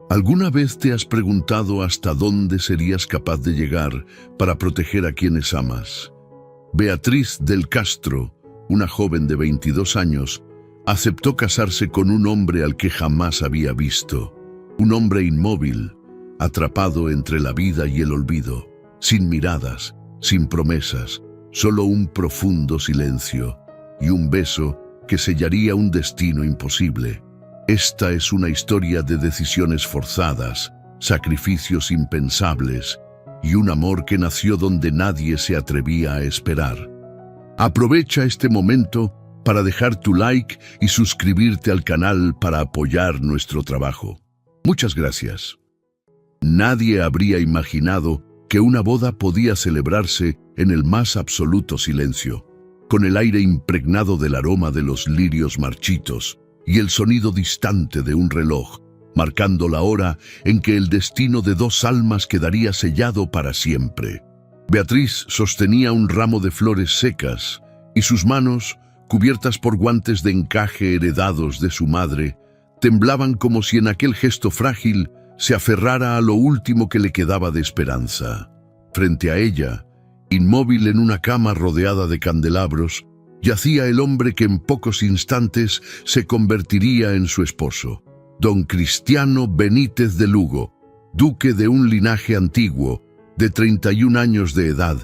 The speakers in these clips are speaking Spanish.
¿Alguna vez te has preguntado hasta dónde serías capaz de llegar para proteger a quienes amas? Beatriz del Castro, una joven de 22 años, aceptó casarse con un hombre al que jamás había visto. Un hombre inmóvil, atrapado entre la vida y el olvido, sin miradas, sin promesas, solo un profundo silencio y un beso que sellaría un destino imposible. Esta es una historia de decisiones forzadas, sacrificios impensables y un amor que nació donde nadie se atrevía a esperar. Aprovecha este momento para dejar tu like y suscribirte al canal para apoyar nuestro trabajo. Muchas gracias. Nadie habría imaginado que una boda podía celebrarse en el más absoluto silencio, con el aire impregnado del aroma de los lirios marchitos y el sonido distante de un reloj, marcando la hora en que el destino de dos almas quedaría sellado para siempre. Beatriz sostenía un ramo de flores secas y sus manos, cubiertas por guantes de encaje heredados de su madre, temblaban como si en aquel gesto frágil se aferrara a lo último que le quedaba de esperanza. Frente a ella, inmóvil en una cama rodeada de candelabros, yacía el hombre que en pocos instantes se convertiría en su esposo, don Cristiano Benítez de Lugo, duque de un linaje antiguo, de 31 años de edad,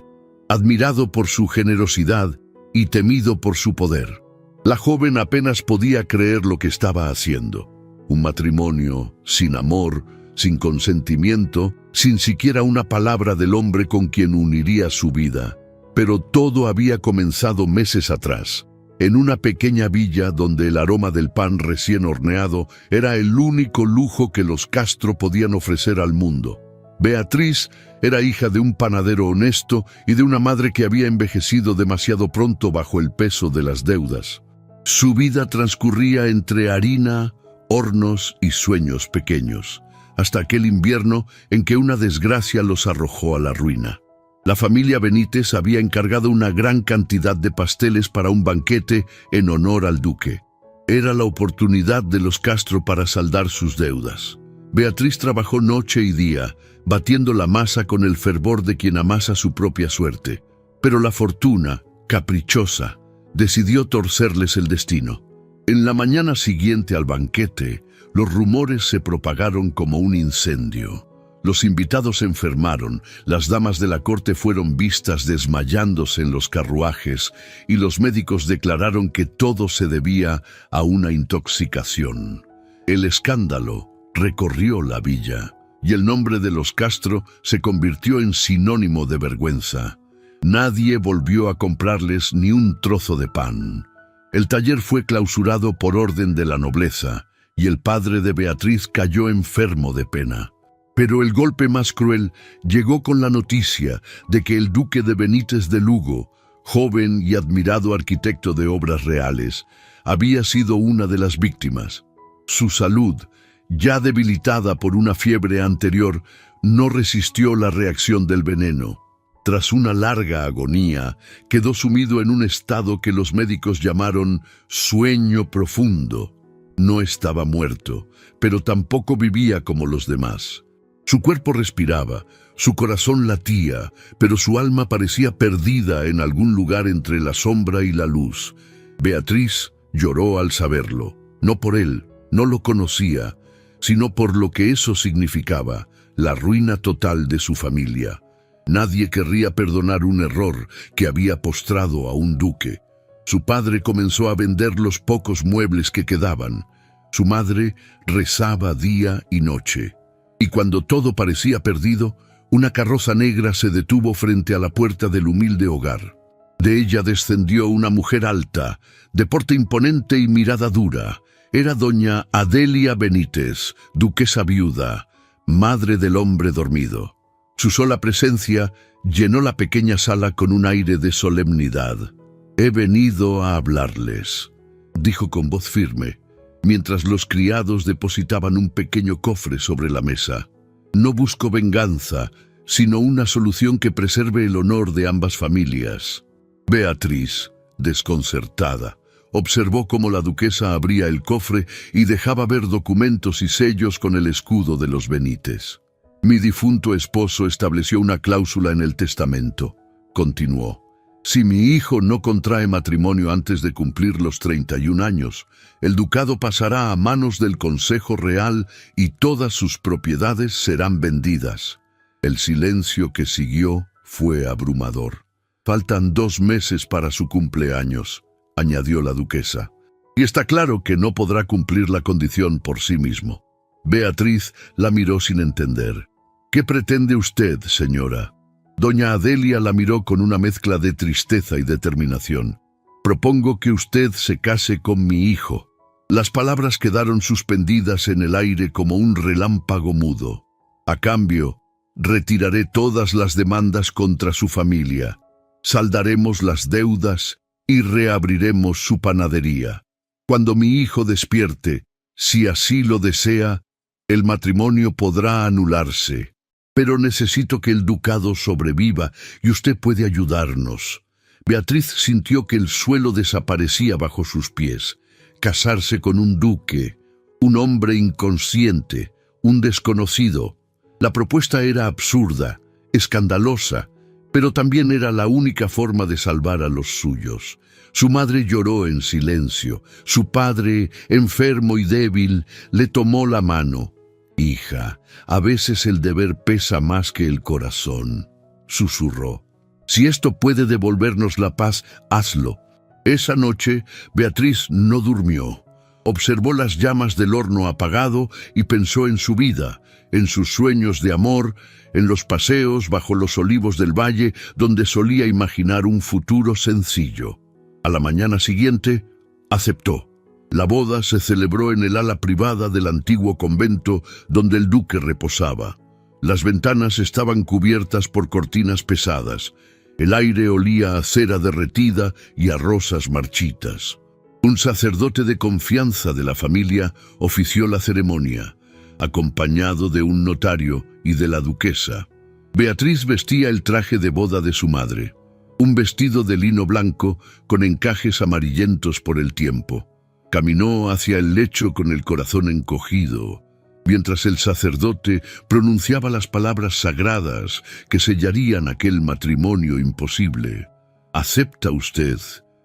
admirado por su generosidad y temido por su poder. La joven apenas podía creer lo que estaba haciendo. Un matrimonio sin amor, sin consentimiento, sin siquiera una palabra del hombre con quien uniría su vida. Pero todo había comenzado meses atrás, en una pequeña villa donde el aroma del pan recién horneado era el único lujo que los Castro podían ofrecer al mundo. Beatriz era hija de un panadero honesto y de una madre que había envejecido demasiado pronto bajo el peso de las deudas. Su vida transcurría entre harina, hornos y sueños pequeños, hasta aquel invierno en que una desgracia los arrojó a la ruina. La familia Benítez había encargado una gran cantidad de pasteles para un banquete en honor al duque. Era la oportunidad de los Castro para saldar sus deudas. Beatriz trabajó noche y día, batiendo la masa con el fervor de quien amasa su propia suerte. Pero la fortuna, caprichosa, decidió torcerles el destino. En la mañana siguiente al banquete, los rumores se propagaron como un incendio. Los invitados se enfermaron, las damas de la corte fueron vistas desmayándose en los carruajes y los médicos declararon que todo se debía a una intoxicación. El escándalo recorrió la villa y el nombre de los Castro se convirtió en sinónimo de vergüenza. Nadie volvió a comprarles ni un trozo de pan. El taller fue clausurado por orden de la nobleza y el padre de Beatriz cayó enfermo de pena. Pero el golpe más cruel llegó con la noticia de que el duque de Benítez de Lugo, joven y admirado arquitecto de obras reales, había sido una de las víctimas. Su salud, ya debilitada por una fiebre anterior, no resistió la reacción del veneno. Tras una larga agonía, quedó sumido en un estado que los médicos llamaron sueño profundo. No estaba muerto, pero tampoco vivía como los demás. Su cuerpo respiraba, su corazón latía, pero su alma parecía perdida en algún lugar entre la sombra y la luz. Beatriz lloró al saberlo, no por él, no lo conocía, sino por lo que eso significaba, la ruina total de su familia. Nadie querría perdonar un error que había postrado a un duque. Su padre comenzó a vender los pocos muebles que quedaban. Su madre rezaba día y noche. Y cuando todo parecía perdido, una carroza negra se detuvo frente a la puerta del humilde hogar. De ella descendió una mujer alta, de porte imponente y mirada dura. Era doña Adelia Benítez, duquesa viuda, madre del hombre dormido. Su sola presencia llenó la pequeña sala con un aire de solemnidad. «He venido a hablarles», dijo con voz firme, mientras los criados depositaban un pequeño cofre sobre la mesa. «No busco venganza, sino una solución que preserve el honor de ambas familias». Beatriz, desconcertada, Observó cómo la duquesa abría el cofre y dejaba ver documentos y sellos con el escudo de los Benítez. Mi difunto esposo estableció una cláusula en el testamento. Continuó. Si mi hijo no contrae matrimonio antes de cumplir los 31 años, el ducado pasará a manos del Consejo Real y todas sus propiedades serán vendidas. El silencio que siguió fue abrumador. Faltan 2 meses para su cumpleaños, añadió la duquesa, y está claro que no podrá cumplir la condición por sí mismo. Beatriz la miró sin entender. ¿Qué pretende usted, señora? Doña Adelia la miró con una mezcla de tristeza y determinación. Propongo que usted se case con mi hijo. Las palabras quedaron suspendidas en el aire como un relámpago mudo. A cambio, retiraré todas las demandas contra su familia. Saldaremos las deudas y reabriremos su panadería. Cuando mi hijo despierte, si así lo desea, el matrimonio podrá anularse. Pero necesito que el ducado sobreviva y usted puede ayudarnos. Beatriz sintió que el suelo desaparecía bajo sus pies. Casarse con un duque, un hombre inconsciente, un desconocido. La propuesta era absurda, escandalosa, pero también era la única forma de salvar a los suyos. Su madre lloró en silencio. Su padre, enfermo y débil, le tomó la mano. «Hija, a veces el deber pesa más que el corazón», susurró. «Si esto puede devolvernos la paz, hazlo». Esa noche, Beatriz no durmió. Observó las llamas del horno apagado y pensó en su vida, en sus sueños de amor, en los paseos bajo los olivos del valle donde solía imaginar un futuro sencillo. A la mañana siguiente, aceptó. La boda se celebró en el ala privada del antiguo convento donde el duque reposaba. Las ventanas estaban cubiertas por cortinas pesadas. El aire olía a cera derretida y a rosas marchitas. Un sacerdote de confianza de la familia ofició la ceremonia, acompañado de un notario y de la duquesa. Beatriz vestía el traje de boda de su madre, un vestido de lino blanco con encajes amarillentos por el tiempo. Caminó hacia el lecho con el corazón encogido, mientras el sacerdote pronunciaba las palabras sagradas que sellarían aquel matrimonio imposible. ¿Acepta usted,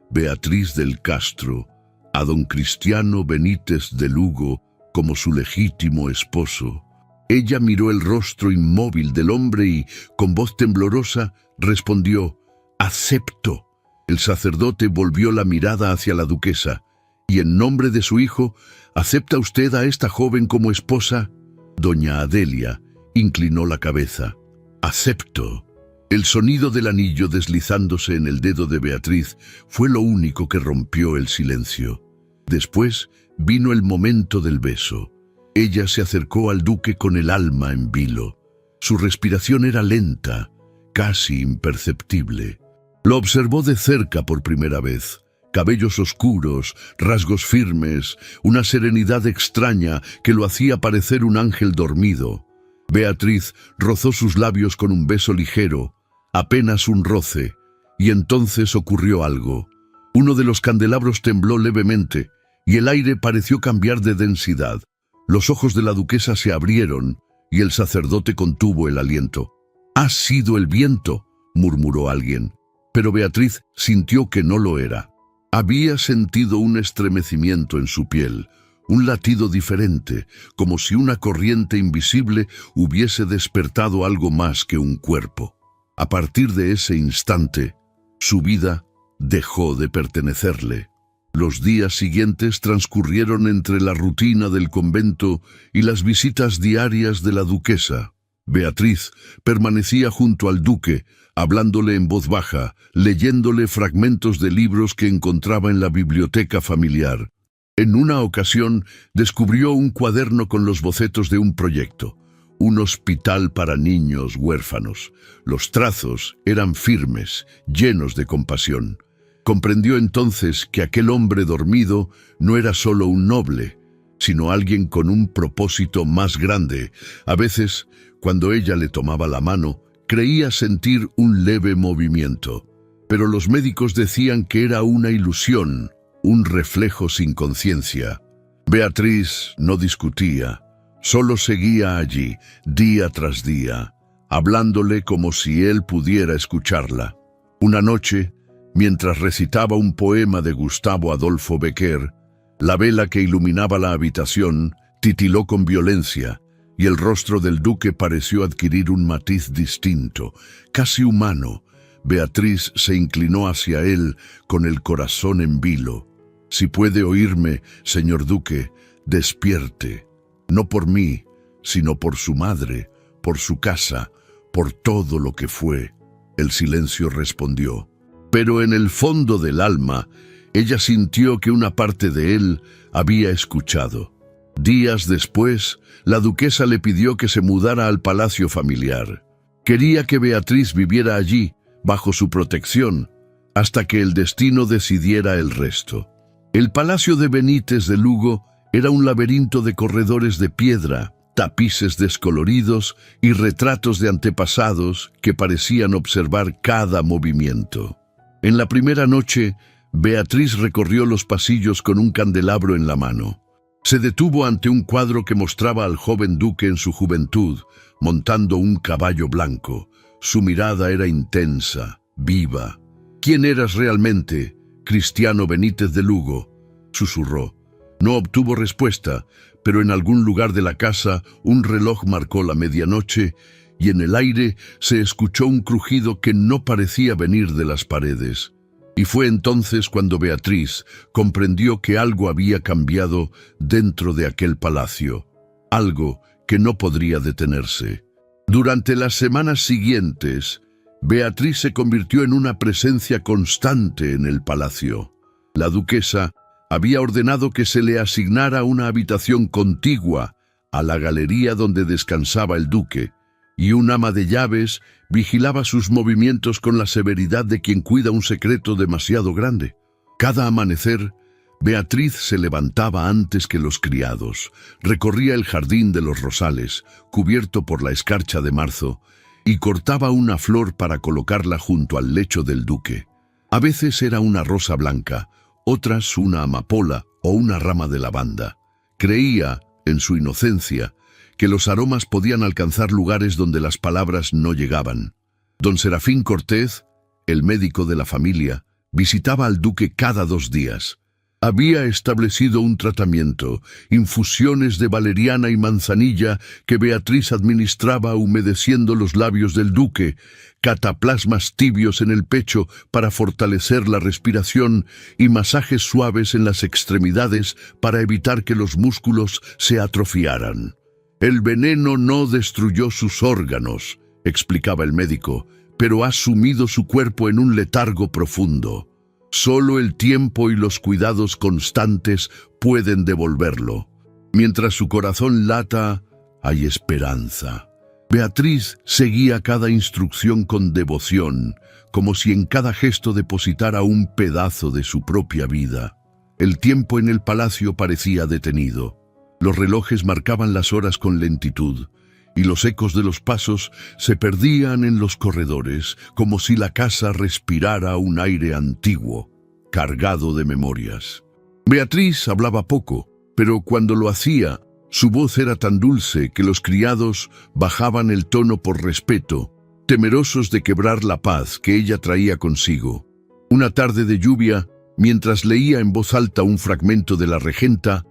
Beatriz del Castro, a don Cristiano Benítez de Lugo como su legítimo esposo? Ella miró el rostro inmóvil del hombre y, con voz temblorosa, respondió: «Acepto». El sacerdote volvió la mirada hacia la duquesa. «¿Y en nombre de su hijo, acepta usted a esta joven como esposa?» Doña Adelia inclinó la cabeza. «Acepto». El sonido del anillo deslizándose en el dedo de Beatriz fue lo único que rompió el silencio. Después vino el momento del beso. Ella se acercó al duque con el alma en vilo. Su respiración era lenta, casi imperceptible. Lo observó de cerca por primera vez. Cabellos oscuros, rasgos firmes, una serenidad extraña que lo hacía parecer un ángel dormido. Beatriz rozó sus labios con un beso ligero, apenas un roce, y entonces ocurrió algo. Uno de los candelabros tembló levemente, y el aire pareció cambiar de densidad. Los ojos de la duquesa se abrieron, y el sacerdote contuvo el aliento. «Ha sido el viento», murmuró alguien, pero Beatriz sintió que no lo era. Había sentido un estremecimiento en su piel, un latido diferente, como si una corriente invisible hubiese despertado algo más que un cuerpo. A partir de ese instante, su vida dejó de pertenecerle. Los días siguientes transcurrieron entre la rutina del convento y las visitas diarias de la duquesa. Beatriz permanecía junto al duque, hablándole en voz baja, leyéndole fragmentos de libros que encontraba en la biblioteca familiar. En una ocasión descubrió un cuaderno con los bocetos de un proyecto, un hospital para niños huérfanos. Los trazos eran firmes, llenos de compasión. Comprendió entonces que aquel hombre dormido no era solo un noble, sino alguien con un propósito más grande. A veces, cuando ella le tomaba la mano, creía sentir un leve movimiento, pero los médicos decían que era una ilusión, un reflejo sin conciencia. Beatriz no discutía, solo seguía allí, día tras día, hablándole como si él pudiera escucharla. Una noche, mientras recitaba un poema de Gustavo Adolfo Bécquer, la vela que iluminaba la habitación titiló con violencia y el rostro del duque pareció adquirir un matiz distinto, casi humano. Beatriz se inclinó hacia él con el corazón en vilo. «Si puede oírme, señor duque, despierte, no por mí, sino por su madre, por su casa, por todo lo que fue». El silencio respondió. Pero en el fondo del alma, ella sintió que una parte de él había escuchado. Días después, la duquesa le pidió que se mudara al palacio familiar. Quería que Beatriz viviera allí, bajo su protección, hasta que el destino decidiera el resto. El palacio de Benítez de Lugo era un laberinto de corredores de piedra, tapices descoloridos y retratos de antepasados que parecían observar cada movimiento. En la primera noche, Beatriz recorrió los pasillos con un candelabro en la mano. Se detuvo ante un cuadro que mostraba al joven duque en su juventud, montando un caballo blanco. Su mirada era intensa, viva. «¿Quién eras realmente, Cristiano Benítez de Lugo?», susurró. No obtuvo respuesta, pero en algún lugar de la casa un reloj marcó la medianoche y en el aire se escuchó un crujido que no parecía venir de las paredes. Y fue entonces cuando Beatriz comprendió que algo había cambiado dentro de aquel palacio, algo que no podría detenerse. Durante las semanas siguientes, Beatriz se convirtió en una presencia constante en el palacio. La duquesa había ordenado que se le asignara una habitación contigua a la galería donde descansaba el duque, y un ama de llaves vigilaba sus movimientos con la severidad de quien cuida un secreto demasiado grande. Cada amanecer, Beatriz se levantaba antes que los criados, recorría el jardín de los rosales, cubierto por la escarcha de marzo, y cortaba una flor para colocarla junto al lecho del duque. A veces era una rosa blanca, otras una amapola o una rama de lavanda. Creía, en su inocencia, que los aromas podían alcanzar lugares donde las palabras no llegaban. Don Serafín Cortés, el médico de la familia, visitaba al duque cada 2 días. Había establecido un tratamiento, infusiones de valeriana y manzanilla que Beatriz administraba humedeciendo los labios del duque, cataplasmas tibios en el pecho para fortalecer la respiración y masajes suaves en las extremidades para evitar que los músculos se atrofiaran. «El veneno no destruyó sus órganos», explicaba el médico, «pero ha sumido su cuerpo en un letargo profundo. Solo el tiempo y los cuidados constantes pueden devolverlo. Mientras su corazón lata, hay esperanza». Beatriz seguía cada instrucción con devoción, como si en cada gesto depositara un pedazo de su propia vida. El tiempo en el palacio parecía detenido. Los relojes marcaban las horas con lentitud, y los ecos de los pasos se perdían en los corredores, como si la casa respirara un aire antiguo, cargado de memorias. Beatriz hablaba poco, pero cuando lo hacía, su voz era tan dulce que los criados bajaban el tono por respeto, temerosos de quebrar la paz que ella traía consigo. Una tarde de lluvia, mientras leía en voz alta un fragmento de la Regenta,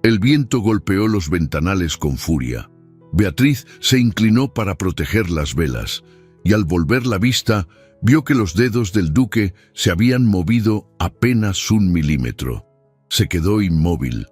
el viento golpeó los ventanales con furia. Beatriz se inclinó para proteger las velas, y al volver la vista, vio que los dedos del duque se habían movido apenas 1 milímetro. Se quedó inmóvil,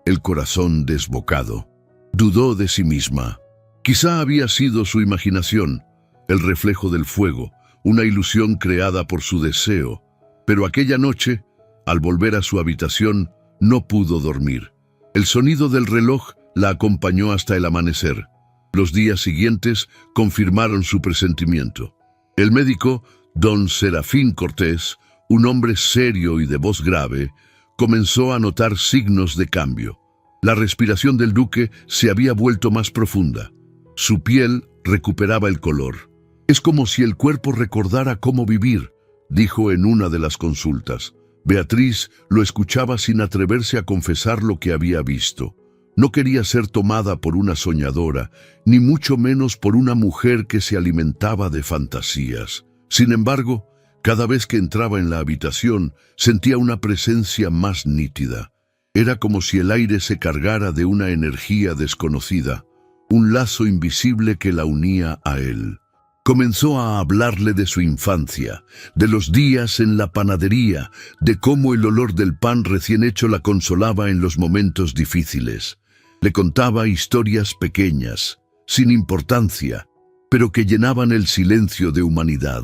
el corazón desbocado. Dudó de sí misma. Quizá había sido su imaginación, el reflejo del fuego, una ilusión creada por su deseo. Pero aquella noche, al volver a su habitación, no pudo dormir. El sonido del reloj la acompañó hasta el amanecer. Los días siguientes confirmaron su presentimiento. El médico, don Serafín Cortés, un hombre serio y de voz grave, comenzó a notar signos de cambio. La respiración del duque se había vuelto más profunda. Su piel recuperaba el color. «Es como si el cuerpo recordara cómo vivir», dijo en una de las consultas. Beatriz lo escuchaba sin atreverse a confesar lo que había visto. No quería ser tomada por una soñadora, ni mucho menos por una mujer que se alimentaba de fantasías. Sin embargo, cada vez que entraba en la habitación, sentía una presencia más nítida. Era como si el aire se cargara de una energía desconocida, un lazo invisible que la unía a él. Comenzó a hablarle de su infancia, de los días en la panadería, de cómo el olor del pan recién hecho la consolaba en los momentos difíciles. Le contaba historias pequeñas, sin importancia, pero que llenaban el silencio de humanidad.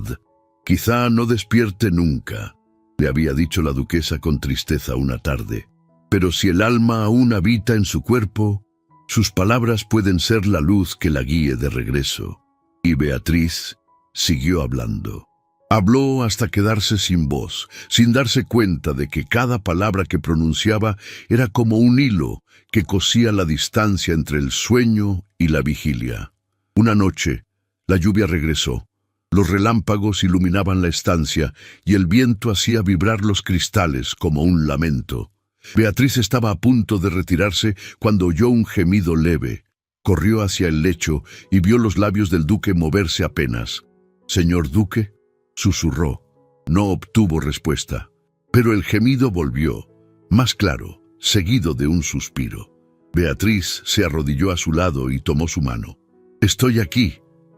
«Quizá no despierte nunca», le había dicho la duquesa con tristeza una tarde. «Pero si el alma aún habita en su cuerpo, sus palabras pueden ser la luz que la guíe de regreso». Y Beatriz siguió hablando. Habló hasta quedarse sin voz, sin darse cuenta de que cada palabra que pronunciaba era como un hilo que cosía la distancia entre el sueño y la vigilia. Una noche, la lluvia regresó. Los relámpagos iluminaban la estancia y el viento hacía vibrar los cristales como un lamento. Beatriz estaba a punto de retirarse cuando oyó un gemido leve. Corrió hacia el lecho y vio los labios del duque moverse apenas. «Señor duque», susurró. No obtuvo respuesta, pero el gemido volvió, más claro, seguido de un suspiro. Beatriz se arrodilló a su lado y tomó su mano. «Estoy aquí»,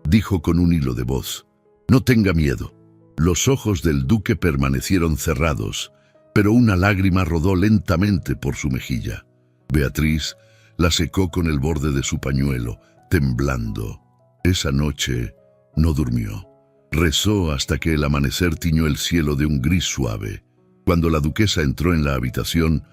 dijo con un hilo de voz. «No tenga miedo». Los ojos del duque permanecieron cerrados, pero una lágrima rodó lentamente por su mejilla. Beatriz la secó con el borde de su pañuelo, temblando. Esa noche no durmió. Rezó hasta que el amanecer tiñó el cielo de un gris suave. Cuando la duquesa entró en la habitación,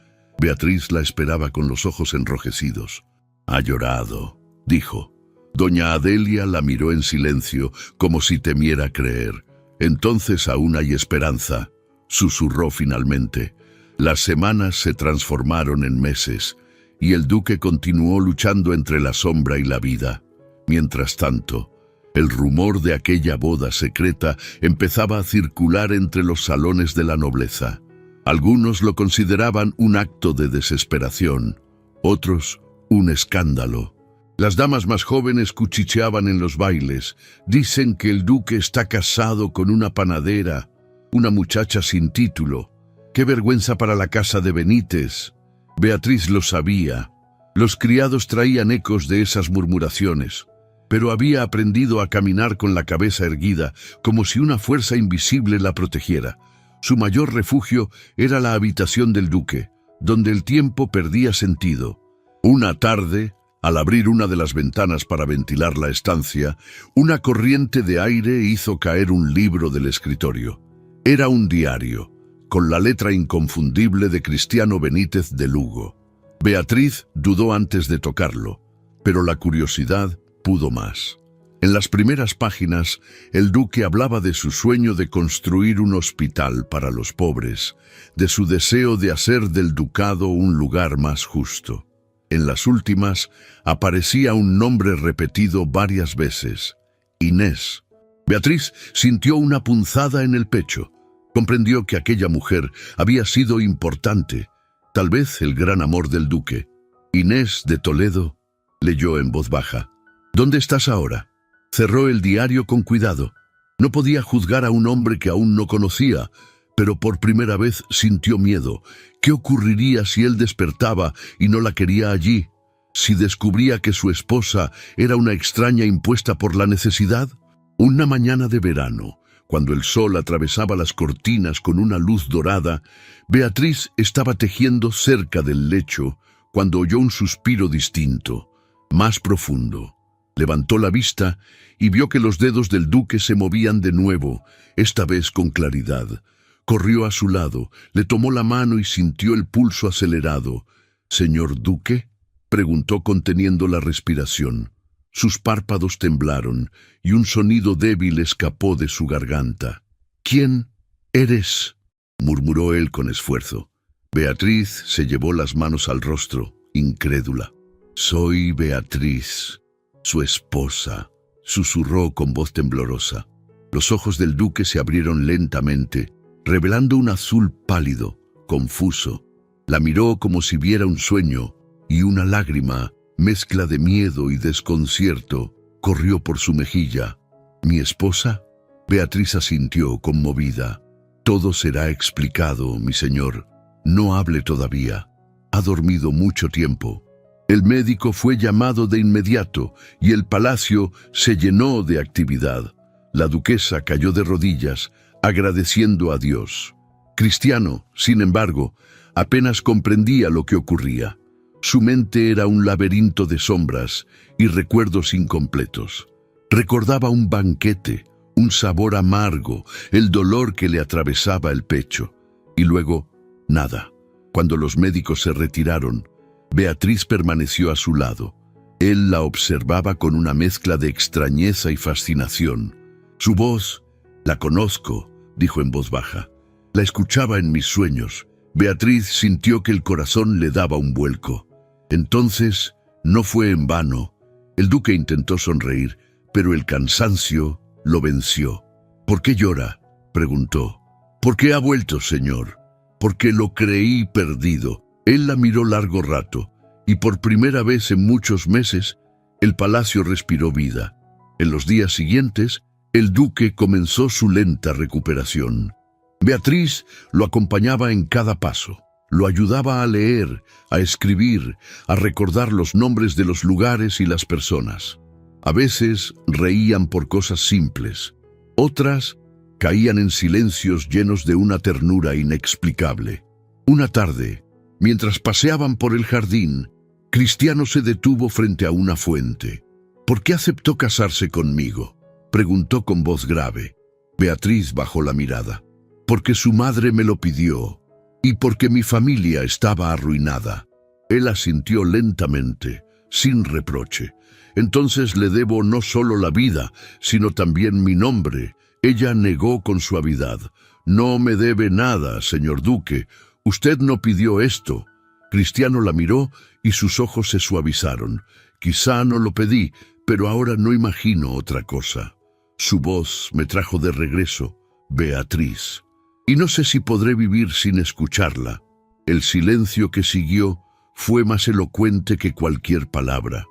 Beatriz la esperaba con los ojos enrojecidos. «Ha llorado», dijo. Doña Adelia la miró en silencio, como si temiera creer. «Entonces aún hay esperanza», susurró finalmente. Las semanas se transformaron en meses, y el duque continuó luchando entre la sombra y la vida. Mientras tanto, el rumor de aquella boda secreta empezaba a circular entre los salones de la nobleza. Algunos lo consideraban un acto de desesperación, otros un escándalo. Las damas más jóvenes cuchicheaban en los bailes. «Dicen que el duque está casado con una panadera, una muchacha sin título. ¡Qué vergüenza para la casa de Benítez!». Beatriz lo sabía. Los criados traían ecos de esas murmuraciones, pero había aprendido a caminar con la cabeza erguida, como si una fuerza invisible la protegiera. Su mayor refugio era la habitación del duque, donde el tiempo perdía sentido. Una tarde, al abrir una de las ventanas para ventilar la estancia, una corriente de aire hizo caer un libro del escritorio. Era un diario, con la letra inconfundible de Cristiano Benítez de Lugo. Beatriz dudó antes de tocarlo, pero la curiosidad pudo más. En las primeras páginas, el duque hablaba de su sueño de construir un hospital para los pobres, de su deseo de hacer del ducado un lugar más justo. En las últimas, aparecía un nombre repetido varias veces: Inés. Beatriz sintió una punzada en el pecho. Comprendió que aquella mujer había sido importante, tal vez el gran amor del duque. «Inés de Toledo», leyó en voz baja. «¿Dónde estás ahora?». Cerró el diario con cuidado. No podía juzgar a un hombre que aún no conocía, pero por primera vez sintió miedo. ¿Qué ocurriría si él despertaba y no la quería allí? ¿Si descubría que su esposa era una extraña impuesta por la necesidad? Una mañana de verano, cuando el sol atravesaba las cortinas con una luz dorada, Beatriz estaba tejiendo cerca del lecho cuando oyó un suspiro distinto, más profundo. Levantó la vista y vio que los dedos del duque se movían de nuevo, esta vez con claridad. Corrió a su lado, le tomó la mano y sintió el pulso acelerado. «¿Señor duque?», preguntó conteniendo la respiración. Sus párpados temblaron y un sonido débil escapó de su garganta. «¿Quién eres?», murmuró él con esfuerzo. Beatriz se llevó las manos al rostro, incrédula. «Soy Beatriz, su esposa», susurró con voz temblorosa. Los ojos del duque se abrieron lentamente, revelando un azul pálido, confuso. La miró como si viera un sueño, y una lágrima, mezcla de miedo y desconcierto, corrió por su mejilla. ¿Mi esposa? Beatriz asintió, conmovida. Todo será explicado, mi señor. No hable todavía. Ha dormido mucho tiempo. El médico fue llamado de inmediato y el palacio se llenó de actividad. La duquesa cayó de rodillas, agradeciendo a Dios. Cristiano, sin embargo, apenas comprendía lo que ocurría. Su mente era un laberinto de sombras y recuerdos incompletos. Recordaba un banquete, un sabor amargo, el dolor que le atravesaba el pecho. Y luego, nada. Cuando los médicos se retiraron, Beatriz permaneció a su lado. Él la observaba con una mezcla de extrañeza y fascinación. Su voz, «La conozco», dijo en voz baja. La escuchaba en mis sueños. Beatriz sintió que el corazón le daba un vuelco. Entonces, no fue en vano. El duque intentó sonreír, pero el cansancio lo venció. «¿Por qué llora?», preguntó. «¿Por qué ha vuelto, señor?». «Porque lo creí perdido». Él la miró largo rato, y por primera vez en muchos meses, el palacio respiró vida. En los días siguientes, el duque comenzó su lenta recuperación. Beatriz lo acompañaba en cada paso. Lo ayudaba a leer, a escribir, a recordar los nombres de los lugares y las personas. A veces reían por cosas simples. Otras caían en silencios llenos de una ternura inexplicable. Una tarde, mientras paseaban por el jardín, Cristiano se detuvo frente a una fuente. «¿Por qué aceptó casarse conmigo?», preguntó con voz grave. Beatriz bajó la mirada. «Porque su madre me lo pidió, y porque mi familia estaba arruinada». Él asintió lentamente, sin reproche. «Entonces le debo no solo la vida, sino también mi nombre». Ella negó con suavidad. «No me debe nada, señor duque. Usted no pidió esto». Cristiano la miró y sus ojos se suavizaron. «Quizá no lo pedí, pero ahora no imagino otra cosa». Su voz me trajo de regreso, Beatriz. Y no sé si podré vivir sin escucharla. El silencio que siguió fue más elocuente que cualquier palabra.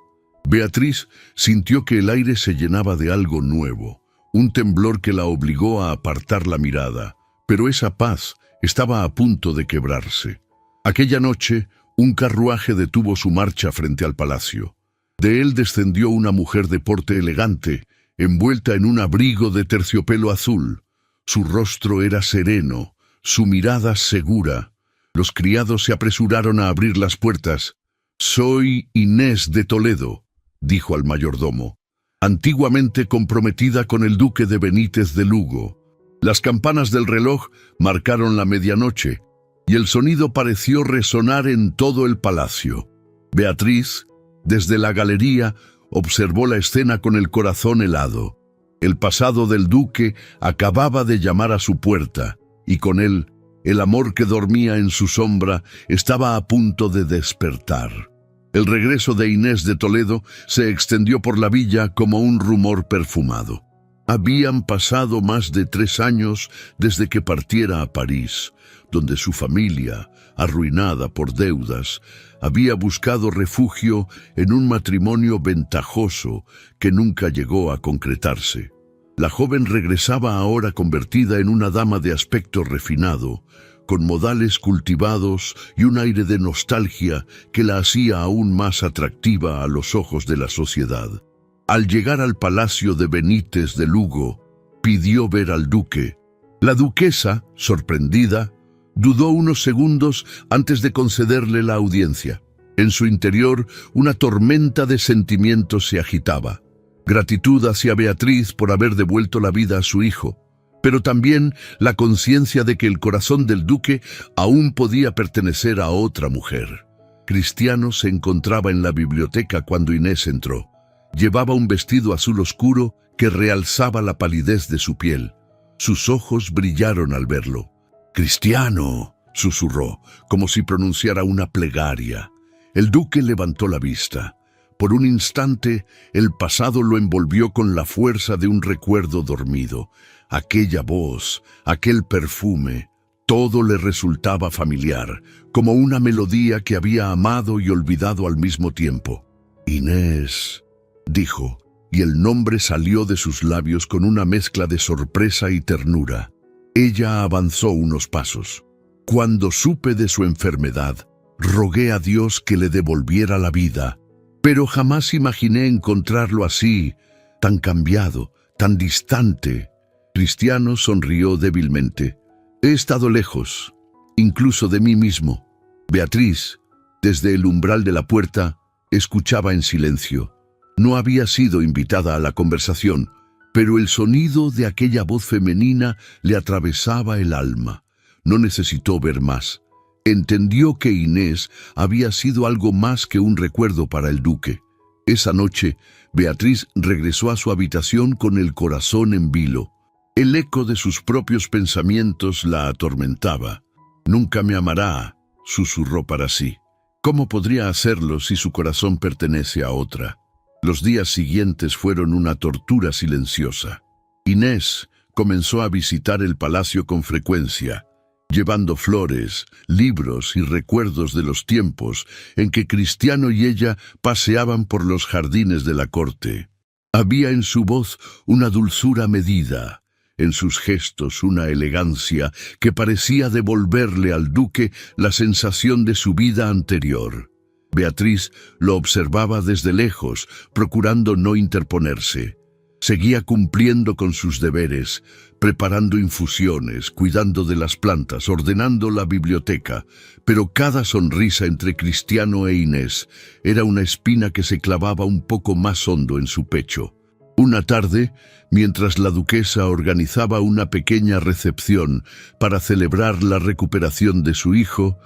Beatriz sintió que el aire se llenaba de algo nuevo, un temblor que la obligó a apartar la mirada, pero esa paz estaba a punto de quebrarse. Aquella noche, un carruaje detuvo su marcha frente al palacio. De él descendió una mujer de porte elegante, envuelta en un abrigo de terciopelo azul. Su rostro era sereno, su mirada segura. Los criados se apresuraron a abrir las puertas. «Soy Inés de Toledo», dijo al mayordomo, «antiguamente comprometida con el duque de Benítez de Lugo». Las campanas del reloj marcaron la medianoche, y el sonido pareció resonar en todo el palacio. Beatriz, desde la galería, observó la escena con el corazón helado. El pasado del duque acababa de llamar a su puerta, y con él, el amor que dormía en su sombra estaba a punto de despertar. El regreso de Inés de Toledo se extendió por la villa como un rumor perfumado. Habían pasado más de 3 años desde que partiera a París, donde su familia, arruinada por deudas, había buscado refugio en un matrimonio ventajoso que nunca llegó a concretarse. La joven regresaba ahora convertida en una dama de aspecto refinado, con modales cultivados y un aire de nostalgia que la hacía aún más atractiva a los ojos de la sociedad. Al llegar al palacio de Benítez de Lugo, pidió ver al duque. La duquesa, sorprendida, dudó unos segundos antes de concederle la audiencia. En su interior, una tormenta de sentimientos se agitaba. Gratitud hacia Beatriz por haber devuelto la vida a su hijo, pero también la conciencia de que el corazón del duque aún podía pertenecer a otra mujer. Cristiano se encontraba en la biblioteca cuando Inés entró. Llevaba un vestido azul oscuro que realzaba la palidez de su piel. Sus ojos brillaron al verlo. «Cristiano», susurró, como si pronunciara una plegaria. El duque levantó la vista. Por un instante, el pasado lo envolvió con la fuerza de un recuerdo dormido. Aquella voz, aquel perfume, Todo le resultaba familiar, como una melodía que había amado y olvidado al mismo tiempo. «Inés», dijo, y el nombre salió de sus labios con una mezcla de sorpresa y ternura. Ella avanzó unos pasos. «Cuando supe de su enfermedad, rogué a Dios que le devolviera la vida, pero jamás imaginé encontrarlo así, tan cambiado, tan distante». Cristiano sonrió débilmente. «He estado lejos, incluso de mí mismo». Beatriz, desde el umbral de la puerta, escuchaba en silencio. No había sido invitada a la conversación, pero el sonido de aquella voz femenina le atravesaba el alma. No necesitó ver más. Entendió que Inés había sido algo más que un recuerdo para el duque. Esa noche, Beatriz regresó a su habitación con el corazón en vilo. El eco de sus propios pensamientos la atormentaba. «Nunca me amará», susurró para sí. «¿Cómo podría hacerlo si su corazón pertenece a otra?». Los días siguientes fueron una tortura silenciosa. Inés comenzó a visitar el palacio con frecuencia, llevando flores, libros y recuerdos de los tiempos en que Cristiano y ella paseaban por los jardines de la corte. Había en su voz una dulzura medida, en sus gestos una elegancia que parecía devolverle al duque la sensación de su vida anterior. Beatriz lo observaba desde lejos, procurando no interponerse. Seguía cumpliendo con sus deberes, preparando infusiones, cuidando de las plantas, ordenando la biblioteca, pero cada sonrisa entre Cristiano e Inés era una espina que se clavaba un poco más hondo en su pecho. Una tarde, mientras la duquesa organizaba una pequeña recepción para celebrar la recuperación de su hijo,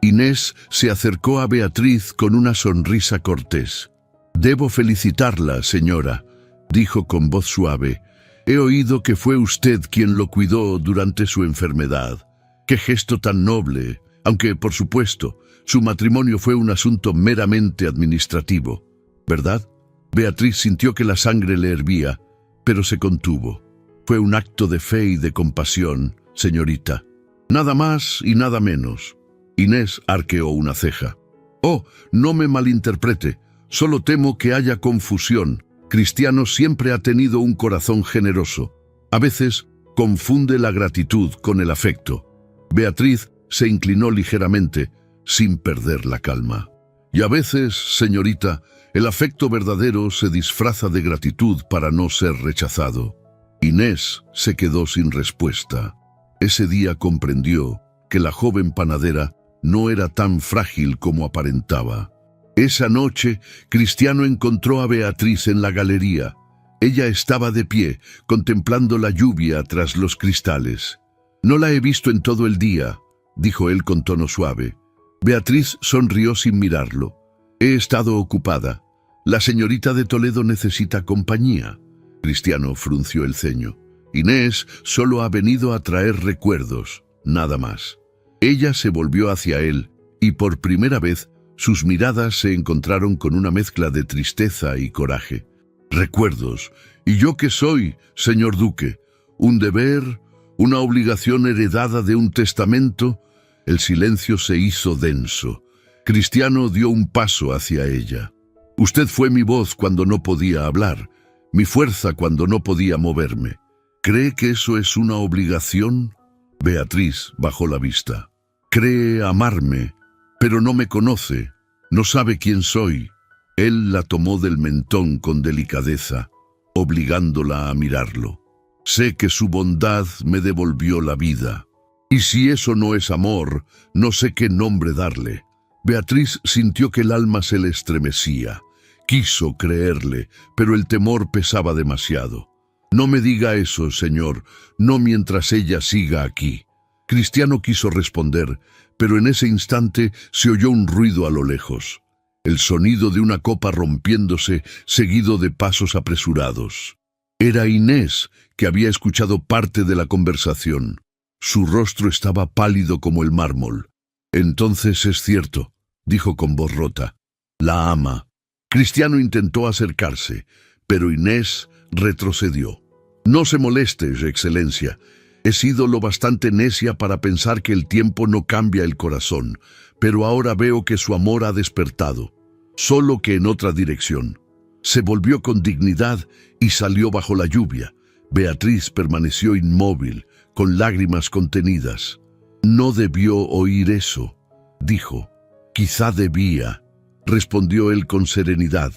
Inés se acercó a Beatriz con una sonrisa cortés. «Debo felicitarla, señora», dijo con voz suave. «He oído que fue usted quien lo cuidó durante su enfermedad. ¡Qué gesto tan noble! Aunque, por supuesto, su matrimonio fue un asunto meramente administrativo, ¿verdad?». Beatriz sintió que la sangre le hervía, pero se contuvo. «Fue un acto de fe y de compasión, señorita. Nada más y nada menos». Inés arqueó una ceja. «Oh, no me malinterprete. Solo temo que haya confusión. Cristiano siempre ha tenido un corazón generoso. A veces confunde la gratitud con el afecto». Beatriz se inclinó ligeramente, sin perder la calma. «Y a veces, señorita, el afecto verdadero se disfraza de gratitud para no ser rechazado». Inés se quedó sin respuesta. Ese día comprendió que la joven panadera no era tan frágil como aparentaba. Esa noche, Cristiano encontró a Beatriz en la galería. Ella estaba de pie, contemplando la lluvia tras los cristales. «No la he visto en todo el día», dijo él con tono suave. Beatriz sonrió sin mirarlo. «He estado ocupada. La señorita de Toledo necesita compañía». Cristiano frunció el ceño. «Inés solo ha venido a traer recuerdos, nada más». Ella se volvió hacia él, y por primera vez sus miradas se encontraron con una mezcla de tristeza y coraje. «Recuerdos. ¿Y yo qué soy, señor duque? ¿Un deber? ¿Una obligación heredada de un testamento?». El silencio se hizo denso. Cristiano dio un paso hacia ella. «Usted fue mi voz cuando no podía hablar, mi fuerza cuando no podía moverme. ¿Cree que eso es una obligación?». Beatriz bajó la vista. «Cree amarme, pero no me conoce, no sabe quién soy». Él la tomó del mentón con delicadeza, obligándola a mirarlo. «Sé que su bondad me devolvió la vida. Y si eso no es amor, no sé qué nombre darle». Beatriz sintió que el alma se le estremecía. Quiso creerle, pero el temor pesaba demasiado. «No me diga eso, señor, no mientras ella siga aquí». Cristiano quiso responder, pero en ese instante se oyó un ruido a lo lejos. El sonido de una copa rompiéndose, seguido de pasos apresurados. Era Inés, que había escuchado parte de la conversación. Su rostro estaba pálido como el mármol. «Entonces es cierto», dijo con voz rota. «La ama». Cristiano intentó acercarse, pero Inés retrocedió. «No se moleste, Excelencia. He sido lo bastante necia para pensar que el tiempo no cambia el corazón, pero ahora veo que su amor ha despertado, solo que en otra dirección. Se volvió con dignidad y salió bajo la lluvia. Beatriz permaneció inmóvil, con lágrimas contenidas. No debió oír eso, dijo. Quizá debía, respondió él con serenidad.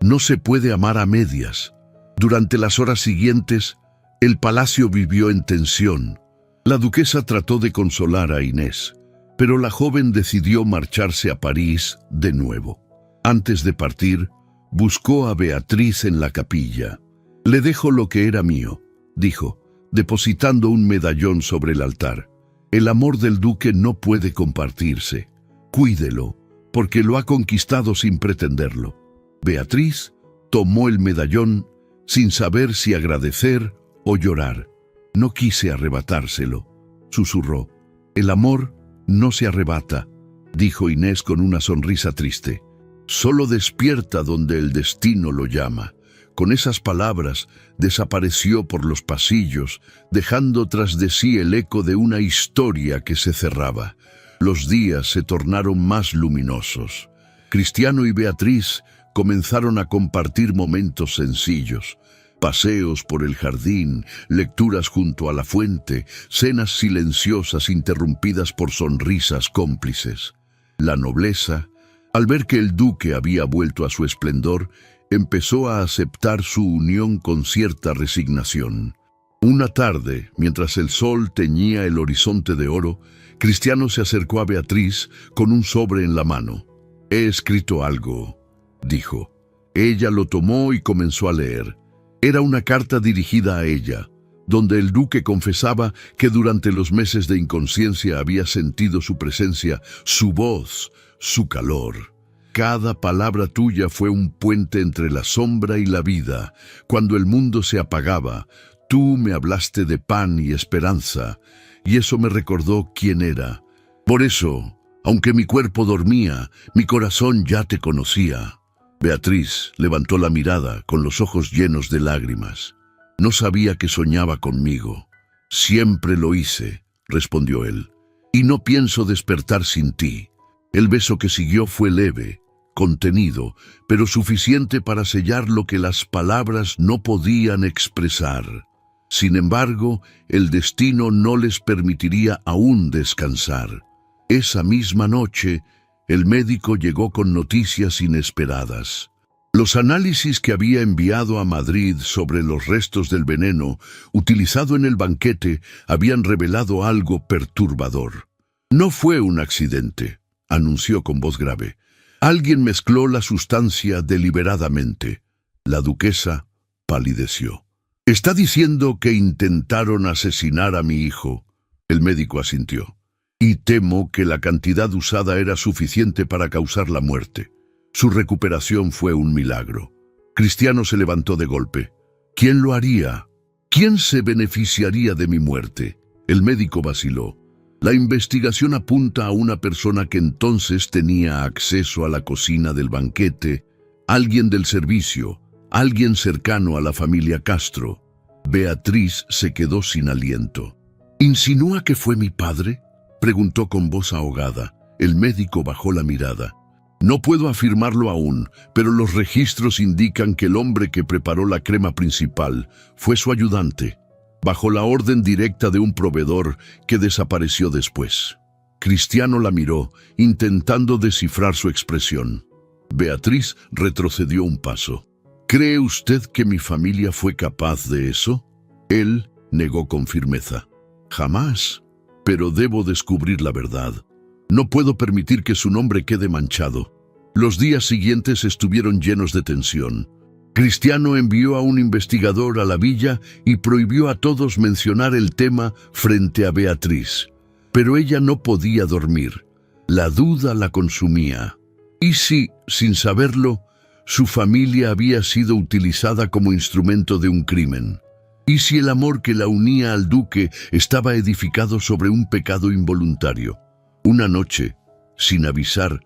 No se puede amar a medias. Durante las horas siguientes, el palacio vivió en tensión. La duquesa trató de consolar a Inés, pero la joven decidió marcharse a París de nuevo. Antes de partir, buscó a Beatriz en la capilla. «Le dejo lo que era mío», dijo, depositando un medallón sobre el altar. «El amor del duque no puede compartirse. Cuídelo, porque lo ha conquistado sin pretenderlo». Beatriz tomó el medallón sin saber si agradecer o llorar. «No quise arrebatárselo», susurró. «El amor no se arrebata», dijo Inés con una sonrisa triste. «Solo despierta donde el destino lo llama». Con esas palabras desapareció por los pasillos, dejando tras de sí el eco de una historia que se cerraba. Los días se tornaron más luminosos. Cristiano y Beatriz comenzaron a compartir momentos sencillos. Paseos por el jardín, lecturas junto a la fuente, cenas silenciosas interrumpidas por sonrisas cómplices. La nobleza, al ver que el duque había vuelto a su esplendor, empezó a aceptar su unión con cierta resignación. Una tarde, mientras el sol teñía el horizonte de oro, Cristiano se acercó a Beatriz con un sobre en la mano. «He escrito algo», dijo. Ella lo tomó y comenzó a leer. Era una carta dirigida a ella, donde el duque confesaba que durante los meses de inconsciencia había sentido su presencia, su voz, su calor. «Cada palabra tuya fue un puente entre la sombra y la vida. Cuando el mundo se apagaba, tú me hablaste de pan y esperanza, y eso me recordó quién era. Por eso, aunque mi cuerpo dormía, mi corazón ya te conocía». Beatriz levantó la mirada con los ojos llenos de lágrimas. «No sabía que soñaba conmigo». «Siempre lo hice», respondió él, «y no pienso despertar sin ti». El beso que siguió fue leve, contenido, pero suficiente para sellar lo que las palabras no podían expresar. Sin embargo, el destino no les permitiría aún descansar. Esa misma noche, el médico llegó con noticias inesperadas. Los análisis que había enviado a Madrid sobre los restos del veneno utilizado en el banquete habían revelado algo perturbador. «No fue un accidente», anunció con voz grave. «Alguien mezcló la sustancia deliberadamente». La duquesa palideció. «¿Está diciendo que intentaron asesinar a mi hijo?». El médico asintió. «Y temo que la cantidad usada era suficiente para causar la muerte. Su recuperación fue un milagro». Cristiano se levantó de golpe. «¿Quién lo haría? ¿Quién se beneficiaría de mi muerte?». El médico vaciló. «La investigación apunta a una persona que entonces tenía acceso a la cocina del banquete, alguien del servicio, alguien cercano a la familia Castro». Beatriz se quedó sin aliento. «¿Insinúa que fue mi padre?», preguntó con voz ahogada. El médico bajó la mirada. «No puedo afirmarlo aún, pero los registros indican que el hombre que preparó la crema principal fue su ayudante, bajo la orden directa de un proveedor que desapareció después». Cristiano la miró, intentando descifrar su expresión. Beatriz retrocedió un paso. «¿Cree usted que mi familia fue capaz de eso?». Él negó con firmeza. «Jamás. Pero debo descubrir la verdad. No puedo permitir que su nombre quede manchado». Los días siguientes estuvieron llenos de tensión. Cristiano envió a un investigador a la villa y prohibió a todos mencionar el tema frente a Beatriz. Pero ella no podía dormir. La duda la consumía. ¿Y si, sin saberlo, su familia había sido utilizada como instrumento de un crimen? ¿Y si el amor que la unía al duque estaba edificado sobre un pecado involuntario? Una noche, sin avisar,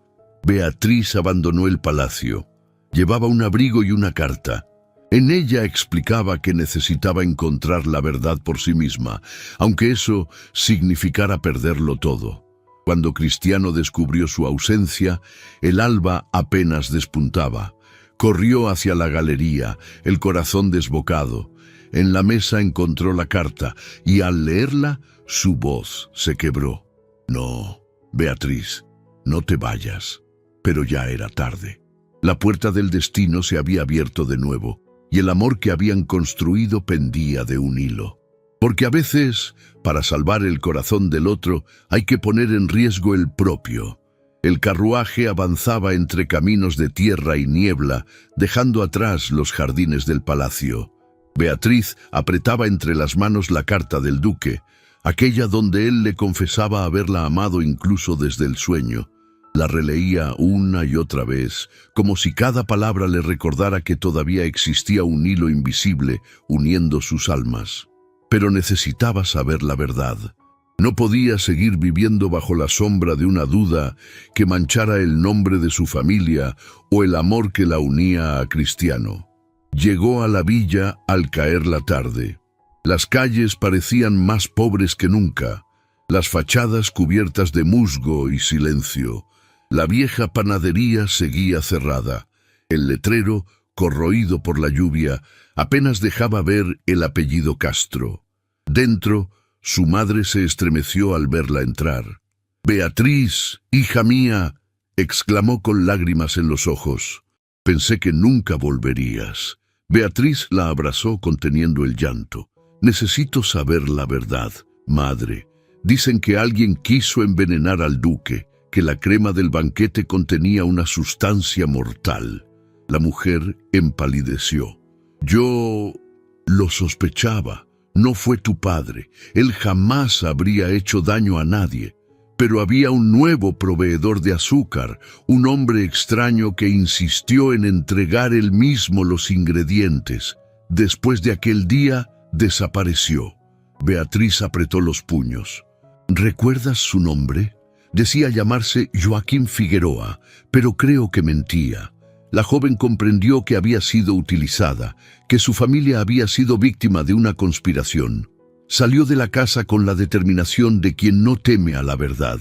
Beatriz abandonó el palacio. Llevaba un abrigo y una carta. En ella explicaba que necesitaba encontrar la verdad por sí misma, aunque eso significara perderlo todo. Cuando Cristiano descubrió su ausencia, el alba apenas despuntaba. Corrió hacia la galería, el corazón desbocado. En la mesa encontró la carta y al leerla, su voz se quebró. No, Beatriz, no te vayas. Pero ya era tarde. La puerta del destino se había abierto de nuevo y el amor que habían construido pendía de un hilo. Porque a veces, para salvar el corazón del otro, hay que poner en riesgo el propio. El carruaje avanzaba entre caminos de tierra y niebla, dejando atrás los jardines del palacio. Beatriz apretaba entre las manos la carta del duque, aquella donde él le confesaba haberla amado incluso desde el sueño. La releía una y otra vez, como si cada palabra le recordara que todavía existía un hilo invisible uniendo sus almas. Pero necesitaba saber la verdad. No podía seguir viviendo bajo la sombra de una duda que manchara el nombre de su familia o el amor que la unía a Cristiano. Llegó a la villa al caer la tarde. Las calles parecían más pobres que nunca, las fachadas cubiertas de musgo y silencio. La vieja panadería seguía cerrada. El letrero, corroído por la lluvia, apenas dejaba ver el apellido Castro. Dentro, su madre se estremeció al verla entrar. «Beatriz, hija mía», exclamó con lágrimas en los ojos. «Pensé que nunca volverías». Beatriz la abrazó conteniendo el llanto. «Necesito saber la verdad, madre. Dicen que alguien quiso envenenar al duque, que la crema del banquete contenía una sustancia mortal». La mujer empalideció. «Yo lo sospechaba. No fue tu padre. Él jamás habría hecho daño a nadie. Pero había un nuevo proveedor de azúcar, un hombre extraño que insistió en entregar él mismo los ingredientes. Después de aquel día, desapareció». Beatriz apretó los puños. «¿Recuerdas su nombre?» Decía llamarse Joaquín Figueroa, pero creo que mentía. La joven comprendió que había sido utilizada, que su familia había sido víctima de una conspiración. Salió de la casa con la determinación de quien no teme a la verdad.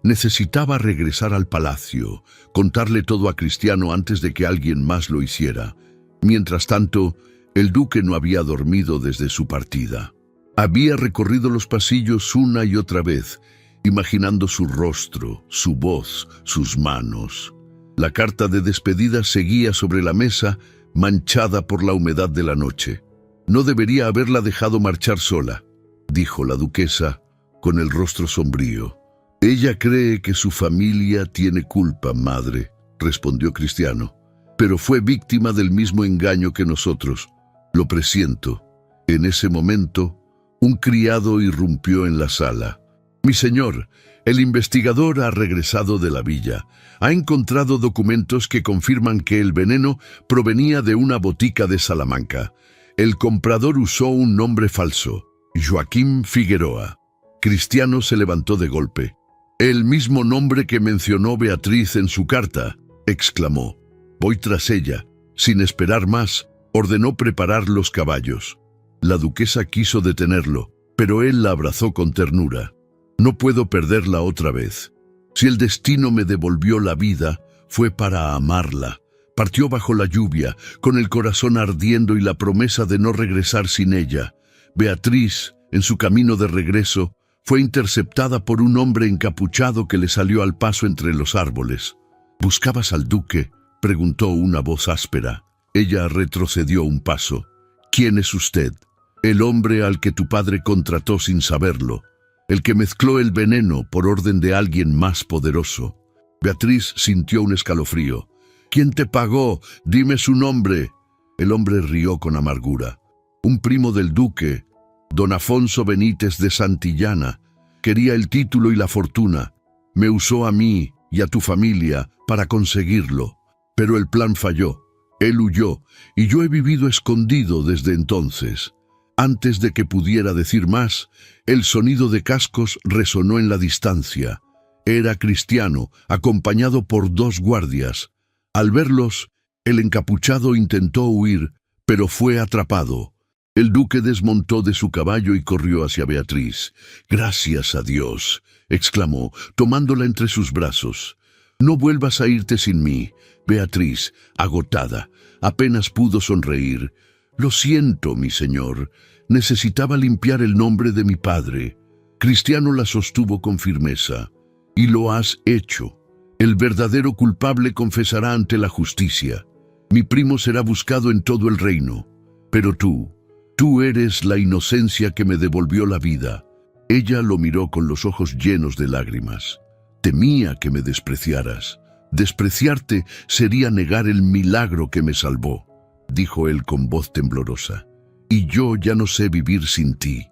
Necesitaba regresar al palacio, contarle todo a Cristiano antes de que alguien más lo hiciera. Mientras tanto, el duque no había dormido desde su partida. Había recorrido los pasillos una y otra vez, imaginando su rostro, su voz, sus manos. La carta de despedida seguía sobre la mesa, manchada por la humedad de la noche. «No debería haberla dejado marchar sola», dijo la duquesa, con el rostro sombrío. «Ella cree que su familia tiene culpa, madre», respondió Cristiano. «Pero fue víctima del mismo engaño que nosotros. Lo presiento». En ese momento, un criado irrumpió en la sala. «Mi señor, el investigador ha regresado de la villa. Ha encontrado documentos que confirman que el veneno provenía de una botica de Salamanca. El comprador usó un nombre falso, Joaquín Figueroa». Cristiano se levantó de golpe. «El mismo nombre que mencionó Beatriz en su carta», exclamó. «Voy tras ella». Sin esperar más, ordenó preparar los caballos. La duquesa quiso detenerlo, pero él la abrazó con ternura. «No puedo perderla otra vez. Si el destino me devolvió la vida, fue para amarla». Partió bajo la lluvia, con el corazón ardiendo y la promesa de no regresar sin ella. Beatriz, en su camino de regreso, fue interceptada por un hombre encapuchado que le salió al paso entre los árboles. «¿Buscabas al duque?», preguntó una voz áspera. Ella retrocedió un paso. «¿Quién es usted?». «El hombre al que tu padre contrató sin saberlo. El que mezcló el veneno por orden de alguien más poderoso». Beatriz sintió un escalofrío. «¿Quién te pagó? Dime su nombre». El hombre rió con amargura. «Un primo del duque, don Afonso Benítez de Santillana. Quería el título y la fortuna. Me usó a mí y a tu familia para conseguirlo. Pero el plan falló. Él huyó y yo he vivido escondido desde entonces». Antes de que pudiera decir más, el sonido de cascos resonó en la distancia. Era Cristiano, acompañado por 2 guardias. Al verlos, el encapuchado intentó huir, pero fue atrapado. El duque desmontó de su caballo y corrió hacia Beatriz. «Gracias a Dios», exclamó, tomándola entre sus brazos. «No vuelvas a irte sin mí». Beatriz, agotada, apenas pudo sonreír. «Lo siento, mi señor. Necesitaba limpiar el nombre de mi padre». Cristiano la sostuvo con firmeza. «Y lo has hecho. El verdadero culpable confesará ante la justicia. Mi primo será buscado en todo el reino. Pero tú eres la inocencia que me devolvió la vida». Ella lo miró con los ojos llenos de lágrimas. «Temía que me despreciaras. Despreciarte sería negar el milagro que me salvó», dijo él con voz temblorosa. «Y yo ya no sé vivir sin ti».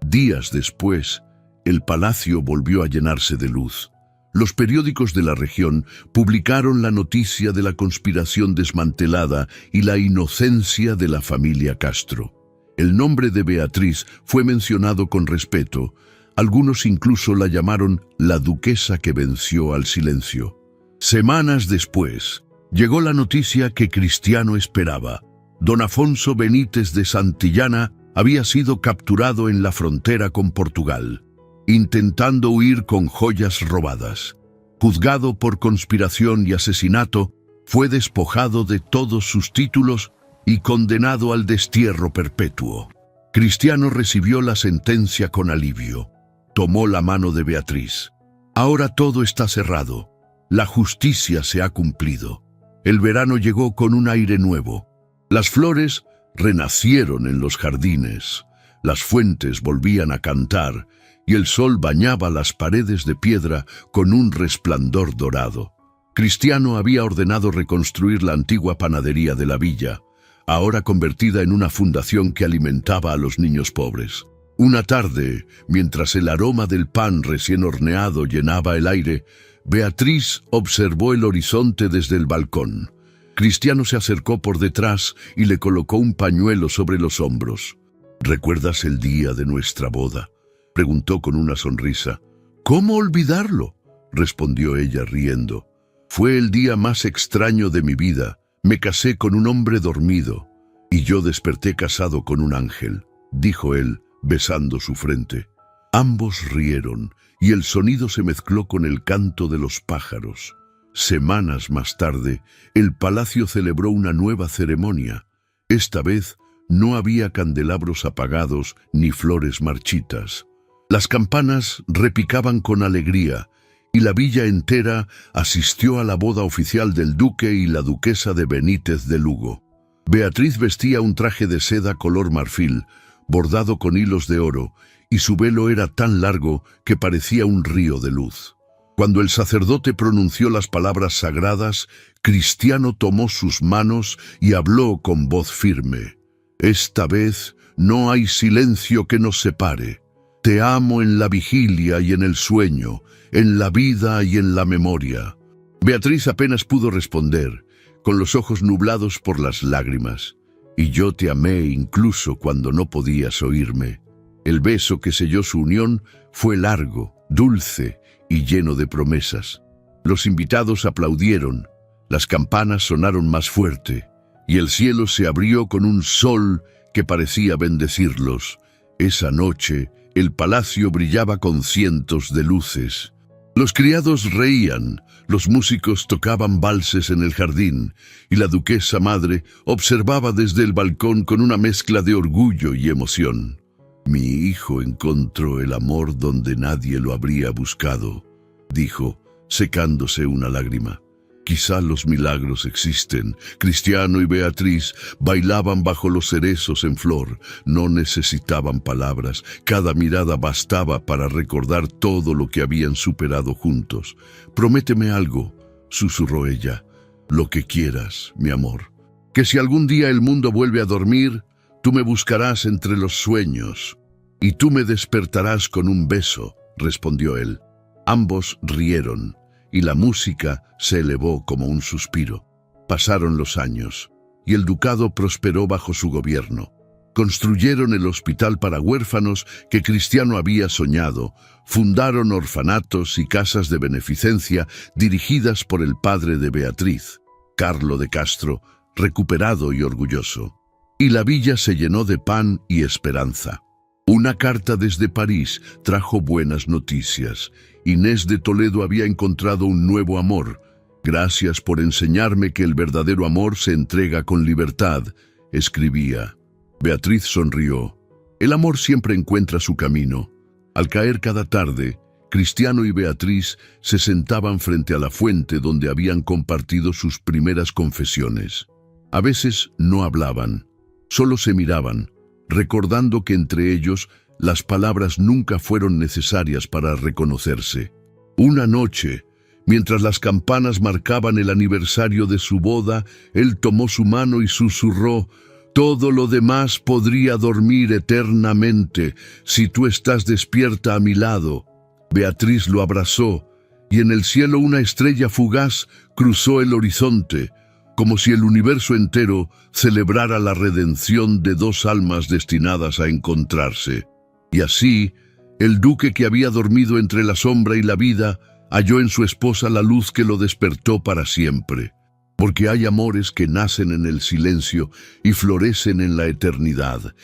Días después, el palacio volvió a llenarse de luz. Los periódicos de la región publicaron la noticia de la conspiración desmantelada y la inocencia de la familia Castro. El nombre de Beatriz fue mencionado con respeto. Algunos incluso la llamaron la duquesa que venció al silencio. Semanas después, llegó la noticia que Cristiano esperaba. Don Afonso Benítez de Santillana había sido capturado en la frontera con Portugal, intentando huir con joyas robadas. Juzgado por conspiración y asesinato, fue despojado de todos sus títulos y condenado al destierro perpetuo. Cristiano recibió la sentencia con alivio. Tomó la mano de Beatriz. «Ahora todo está cerrado. La justicia se ha cumplido». El verano llegó con un aire nuevo. Las flores renacieron en los jardines. Las fuentes volvían a cantar y el sol bañaba las paredes de piedra con un resplandor dorado. Cristiano había ordenado reconstruir la antigua panadería de la villa, ahora convertida en una fundación que alimentaba a los niños pobres. Una tarde, mientras el aroma del pan recién horneado llenaba el aire, Beatriz observó el horizonte desde el balcón. Cristiano se acercó por detrás y le colocó un pañuelo sobre los hombros. «¿Recuerdas el día de nuestra boda?», preguntó con una sonrisa. «¿Cómo olvidarlo?», respondió ella riendo. «Fue el día más extraño de mi vida. Me casé con un hombre dormido y yo desperté casado con un ángel», dijo él, besando su frente. Ambos rieron y el sonido se mezcló con el canto de los pájaros. Semanas más tarde, el palacio celebró una nueva ceremonia. Esta vez no había candelabros apagados ni flores marchitas. Las campanas repicaban con alegría y la villa entera asistió a la boda oficial del duque y la duquesa de Benítez de Lugo. Beatriz vestía un traje de seda color marfil, bordado con hilos de oro, y su velo era tan largo que parecía un río de luz. Cuando el sacerdote pronunció las palabras sagradas, Cristiano tomó sus manos y habló con voz firme. «Esta vez no hay silencio que nos separe. Te amo en la vigilia y en el sueño, en la vida y en la memoria». Beatriz apenas pudo responder, con los ojos nublados por las lágrimas. «Y yo te amé incluso cuando no podías oírme». El beso que selló su unión fue largo, dulce y lleno de promesas. Los invitados aplaudieron, las campanas sonaron más fuerte, y el cielo se abrió con un sol que parecía bendecirlos. Esa noche, el palacio brillaba con cientos de luces. Los criados reían, los músicos tocaban valses en el jardín, y la duquesa madre observaba desde el balcón con una mezcla de orgullo y emoción. «Mi hijo encontró el amor donde nadie lo habría buscado», dijo, secándose una lágrima. «Quizá los milagros existen». Cristiano y Beatriz bailaban bajo los cerezos en flor. No necesitaban palabras. Cada mirada bastaba para recordar todo lo que habían superado juntos. «Prométeme algo», susurró ella. «Lo que quieras, mi amor. Que si algún día el mundo vuelve a dormir, tú me buscarás entre los sueños, y tú me despertarás con un beso», respondió él. Ambos rieron, y la música se elevó como un suspiro. Pasaron los años, y el ducado prosperó bajo su gobierno. Construyeron el hospital para huérfanos que Cristiano había soñado, fundaron orfanatos y casas de beneficencia dirigidas por el padre de Beatriz, Carlo de Castro, recuperado y orgulloso. y la villa se llenó de pan y esperanza. Una carta desde París trajo buenas noticias. Inés de Toledo había encontrado un nuevo amor. Gracias por enseñarme que el verdadero amor se entrega con libertad, escribía. Beatriz sonrió. El amor siempre encuentra su camino. Al caer cada tarde, Cristiano y Beatriz se sentaban frente a la fuente donde habían compartido sus primeras confesiones. A veces no hablaban, solo se miraban, recordando que entre ellos las palabras nunca fueron necesarias para reconocerse. Una noche, mientras las campanas marcaban el aniversario de su boda, él tomó su mano y susurró: «Todo lo demás podría dormir eternamente si tú estás despierta a mi lado». Beatriz lo abrazó, y en el cielo una estrella fugaz cruzó el horizonte, como si el universo entero celebrara la redención de dos almas destinadas a encontrarse. Y así, el duque que había dormido entre la sombra y la vida, halló en su esposa la luz que lo despertó para siempre. Porque hay amores que nacen en el silencio y florecen en la eternidad.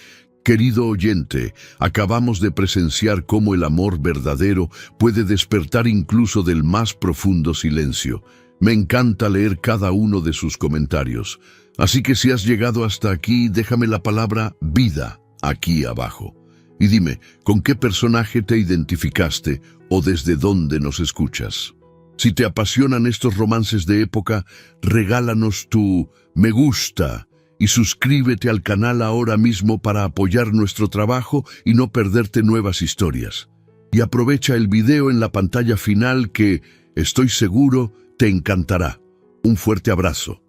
Querido oyente, acabamos de presenciar cómo el amor verdadero puede despertar incluso del más profundo silencio. Me encanta leer cada uno de sus comentarios. Así que si has llegado hasta aquí, déjame la palabra vida aquí abajo. Y dime, ¿con qué personaje te identificaste o desde dónde nos escuchas? Si te apasionan estos romances de época, regálanos tu me gusta y suscríbete al canal ahora mismo para apoyar nuestro trabajo y no perderte nuevas historias. Y aprovecha el video en la pantalla final que, estoy seguro, te encantará. Un fuerte abrazo.